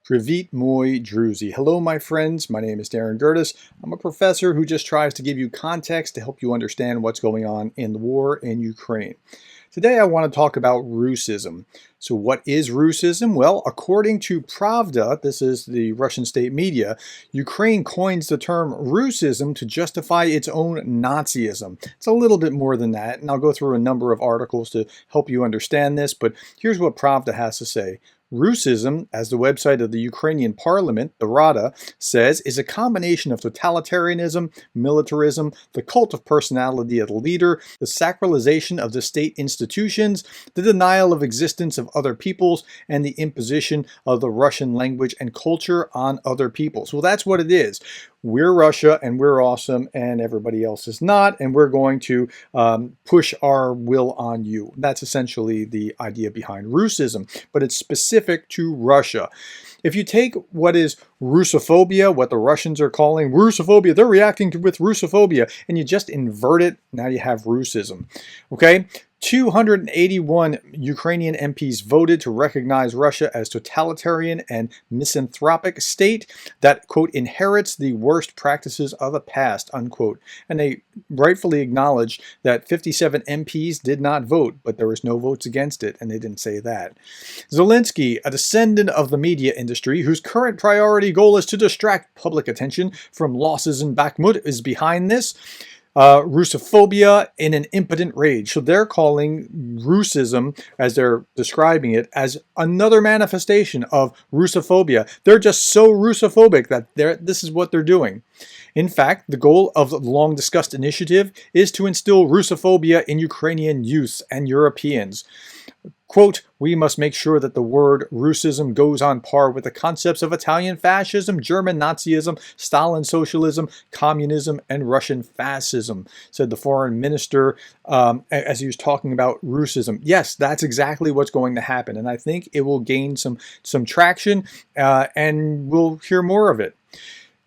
Привit moi druzy. Hello, my friends. My name is Darren Gerdes. I'm a professor who just tries to give you context to help you understand what's going on in the war in Ukraine. Today, I want to talk about Ruscism. So what is Ruscism? Well, according to Pravda, this is the Russian state media, Ukraine coins the term Ruscism to justify its own Nazism. It's a little bit more than that, and I'll go through a number of articles to help you understand this, but here's what Pravda has to say. Ruscism, as the website of the Ukrainian Parliament, the Rada, says, is a combination of totalitarianism, militarism, the cult of personality of the leader, the sacralization of the state institutions, the denial of existence of other peoples, and the imposition of the Russian language and culture on other peoples. Well, that's what it is. We're Russia and we're awesome and everybody else is not, and we're going to push our will on you. That's essentially the idea behind Ruscism, but it's specific to Russia. If you take what is Russophobia, what the Russians are calling Russophobia, they're reacting with Russophobia, and you just invert it, now you have Ruscism. Okay? 281 Ukrainian MPs voted to recognize Russia as totalitarian and misanthropic state that, quote, inherits the worst practices of the past, unquote. And they rightfully acknowledged that 57 MPs did not vote, but there was no votes against it, and they didn't say that. Zelensky, a descendant of the media industry, whose current priority goal is to distract public attention from losses in Bakhmut, is behind this. Russophobia in an impotent rage. So they're calling Ruscism, as they're describing it, as another manifestation of Russophobia. They're just so Russophobic that this is what they're doing. In fact, the goal of the long-discussed initiative is to instill Russophobia in Ukrainian youth and Europeans. Quote, we must make sure that the word Russism goes on par with the concepts of Italian fascism, German Nazism, Stalin socialism, communism, and Russian fascism, said the foreign minister as he was talking about Russism. Yes, that's exactly what's going to happen, and I think it will gain some traction, and we'll hear more of it.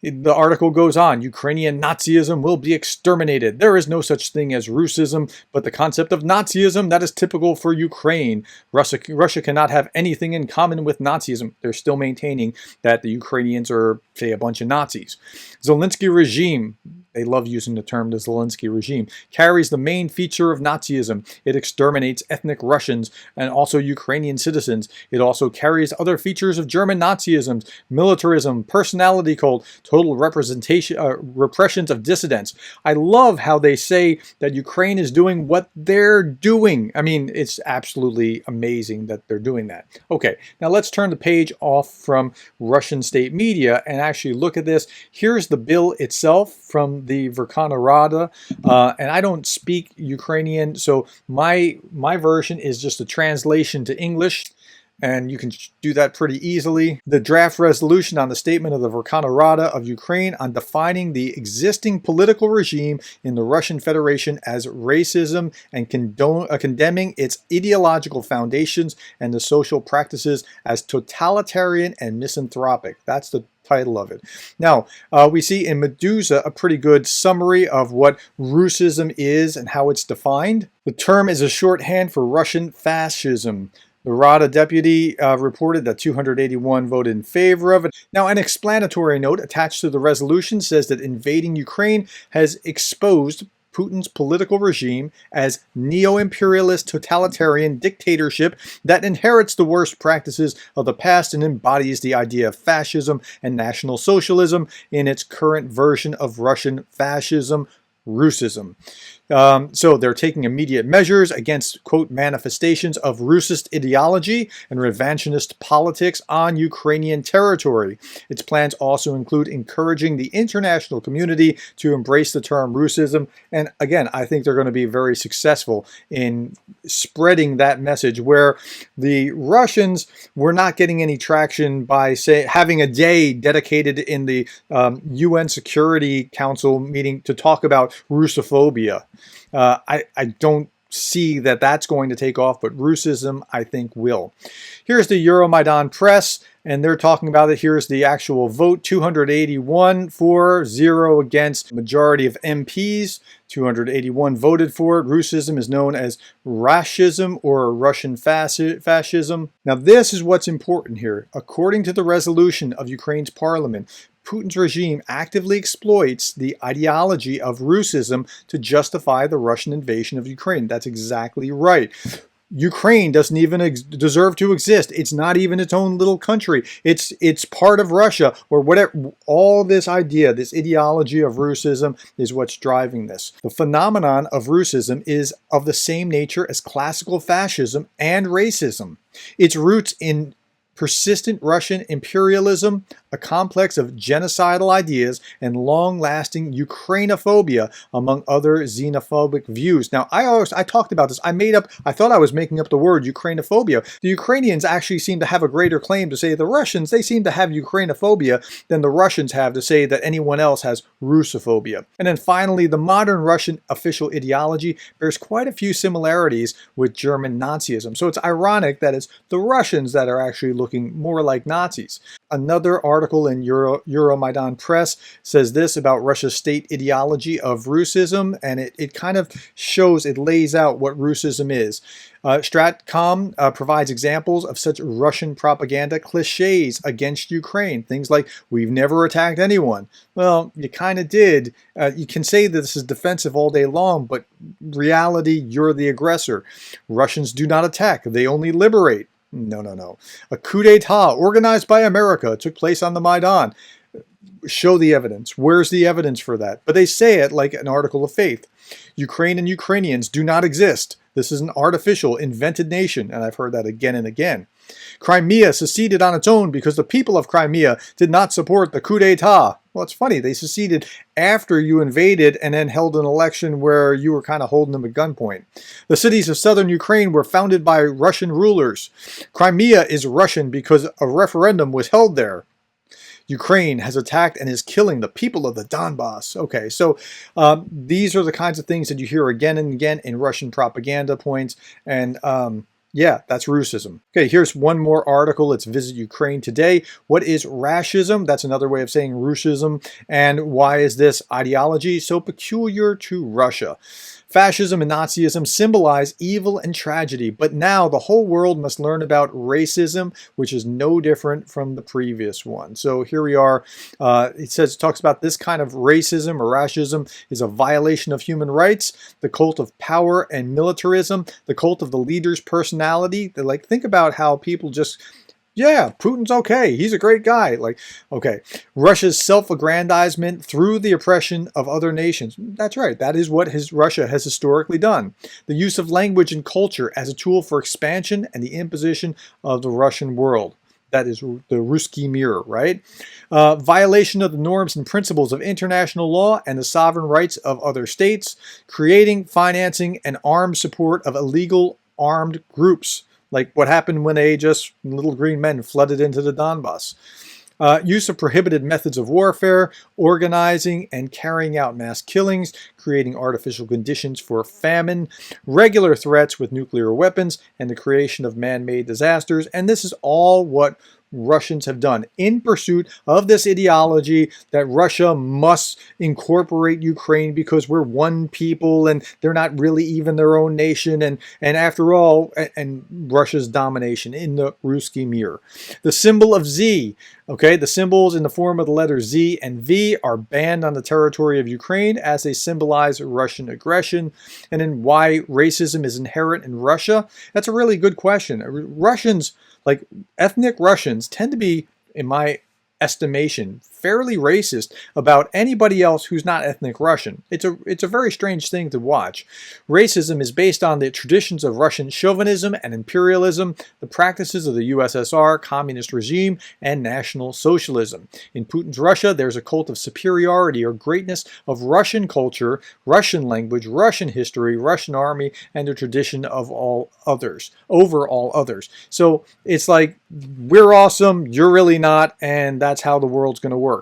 The article goes on, Ukrainian Nazism will be exterminated. There is no such thing as Russism, but the concept of Nazism that is typical for Ukraine. Russia cannot have anything in common with Nazism. They're still maintaining that the Ukrainians are, say, a bunch of Nazis. Zelensky regime, they love using the term the Zelensky regime, carries the main feature of Nazism. It exterminates ethnic Russians and also Ukrainian citizens. It also carries other features of German Nazism, militarism, personality cult, total repressions of dissidents. I love how they say that Ukraine is doing what they're doing. I mean, it's absolutely amazing that they're doing that. Okay, now let's turn the page off from Russian state media and actually look at this. Here's the bill itself from the Verkhovna Rada, and I don't speak Ukrainian, so my version is just a translation to English, and you can do that pretty easily. The draft resolution on the statement of the Verkhovna Rada of Ukraine on defining the existing political regime in the Russian Federation as racism and condemning its ideological foundations and the social practices as totalitarian and misanthropic. That's the title of it. Now, we see in Medusa a pretty good summary of what Russism is and how it's defined. The term is a shorthand for Russian fascism. The Rada deputy reported that 281 voted in favor of it. Now, an explanatory note attached to the resolution says that invading Ukraine has exposed Putin's political regime as neo-imperialist totalitarian dictatorship that inherits the worst practices of the past and embodies the idea of fascism and National Socialism in its current version of Russian fascism, Russism. So they're taking immediate measures against, quote, manifestations of Russist ideology and revanchist politics on Ukrainian territory. Its plans also include encouraging the international community to embrace the term Russism. And again, I think they're going to be very successful in spreading that message, where the Russians were not getting any traction by, say, having a day dedicated in the UN Security Council meeting to talk about Russophobia. I don't see that that's going to take off, but Russism, I think, will. Here's the Euromaidan Press. and they're talking about it. Here's the actual vote: 281 for, 0 against. Majority of MPs, 281 voted for it. Ruscism is known as Ruscism or Russian fascism. Now this is what's important here. According to the resolution of Ukraine's parliament, Putin's regime actively exploits the ideology of Ruscism to justify the Russian invasion of Ukraine. That's exactly right. Ukraine doesn't even deserve to exist. It's not even its own little country. It's part of Russia or whatever. All this idea, this ideology of Ruscism is what's driving this. The phenomenon of Ruscism is of the same nature as classical fascism and racism. Its roots in persistent Russian imperialism, a complex of genocidal ideas, and long-lasting Ukrainophobia, among other xenophobic views. Now, I talked about this. I thought I was making up the word Ukrainophobia. The Ukrainians actually seem to have a greater claim to say the Russians, they seem to have Ukrainophobia than the Russians have to say that anyone else has Russophobia. And then finally, the modern Russian official ideology bears quite a few similarities with German Nazism. So it's ironic that it's the Russians that are actually looking more like Nazis. Another article in Euromaidan Press says this about Russia's state ideology of Ruscism, and it kind of shows, it lays out what Ruscism is. Stratcom provides examples of such Russian propaganda cliches against Ukraine. Things like, we've never attacked anyone. Well, you kind of did. You can say that this is defensive all day long, but reality, you're the aggressor. Russians do not attack. They only liberate. No. A coup d'etat organized by America took place on the Maidan. Show the evidence. Where's the evidence for that? But they say it like an article of faith. Ukraine and Ukrainians do not exist. This is an artificial, invented nation, and I've heard that again and again. Crimea seceded on its own because the people of Crimea did not support the coup d'etat. Well, it's funny. They seceded after you invaded and then held an election where you were kind of holding them at gunpoint. The cities of southern Ukraine were founded by Russian rulers. Crimea is Russian because a referendum was held there. Ukraine has attacked and is killing the people of the Donbass. Okay, so these are the kinds of things that you hear again and again in Russian propaganda points, and yeah, that's Ruscism. Okay, here's one more article. It's Visit Ukraine Today. What is Ruscism? That's another way of saying Ruscism. And why is this ideology so peculiar to Russia? Fascism and Nazism symbolize evil and tragedy, but now the whole world must learn about racism, which is no different from the previous one. So here we are. It talks about this kind of racism or Ruscism is a violation of human rights, the cult of power and militarism, the cult of the leader's personality. They're like, think about how people just, yeah, Putin's okay. He's a great guy. Like, okay, Russia's self-aggrandizement through the oppression of other nations. That's right. That is what Russia has historically done. The use of language and culture as a tool for expansion and the imposition of the Russian world. That is the Ruski mirror, right? Violation of the norms and principles of international law and the sovereign rights of other states. Creating, financing, and armed support of illegal armed groups. Like what happened when little green men flooded into the Donbass. Use of prohibited methods of warfare, organizing and carrying out mass killings, creating artificial conditions for famine, regular threats with nuclear weapons, and the creation of man-made disasters. And this is all what Russians have done in pursuit of this ideology that Russia must incorporate Ukraine because we're one people and they're not really even their own nation, and after all, and Russia's domination in the Ruski mirror. The symbol of Z, okay, the symbols in the form of the letters Z and V are banned on the territory of Ukraine as they symbolize Russian aggression. And then why racism is inherent in Russia? That's a really good question. Russians, like ethnic Russians, tend to be, in my estimation, fairly racist about anybody else who's not ethnic Russian. It's a very strange thing to watch. Racism is based on the traditions of Russian chauvinism and imperialism, the practices of the USSR communist regime, and National Socialism. In Putin's Russia, there's a cult of superiority or greatness of Russian culture, Russian language, Russian history, Russian army, and the tradition of all others, over all others. So it's like, we're awesome, you're really not, and that's how the world's going to work.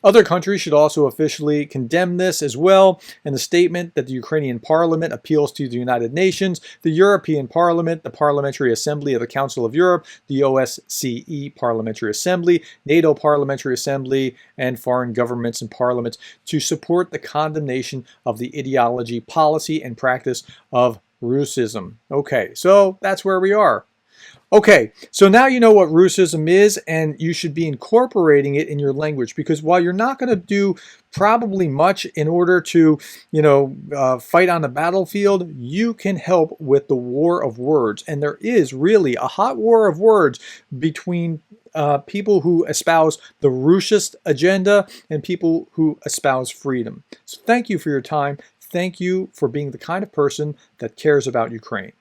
Other countries should also officially condemn this as well. In the statement that the Ukrainian Parliament appeals to the United Nations, the European Parliament, the Parliamentary Assembly of the Council of Europe, the OSCE Parliamentary Assembly, NATO Parliamentary Assembly, and foreign governments and parliaments to support the condemnation of the ideology, policy, and practice of Ruscism. Okay, so that's where we are. Okay, so now you know what Ruscism is, and you should be incorporating it in your language, because while you're not going to do probably much in order to, fight on the battlefield, you can help with the war of words. And there is really a hot war of words between people who espouse the Russist agenda and people who espouse freedom. So thank you for your time. Thank you for being the kind of person that cares about Ukraine.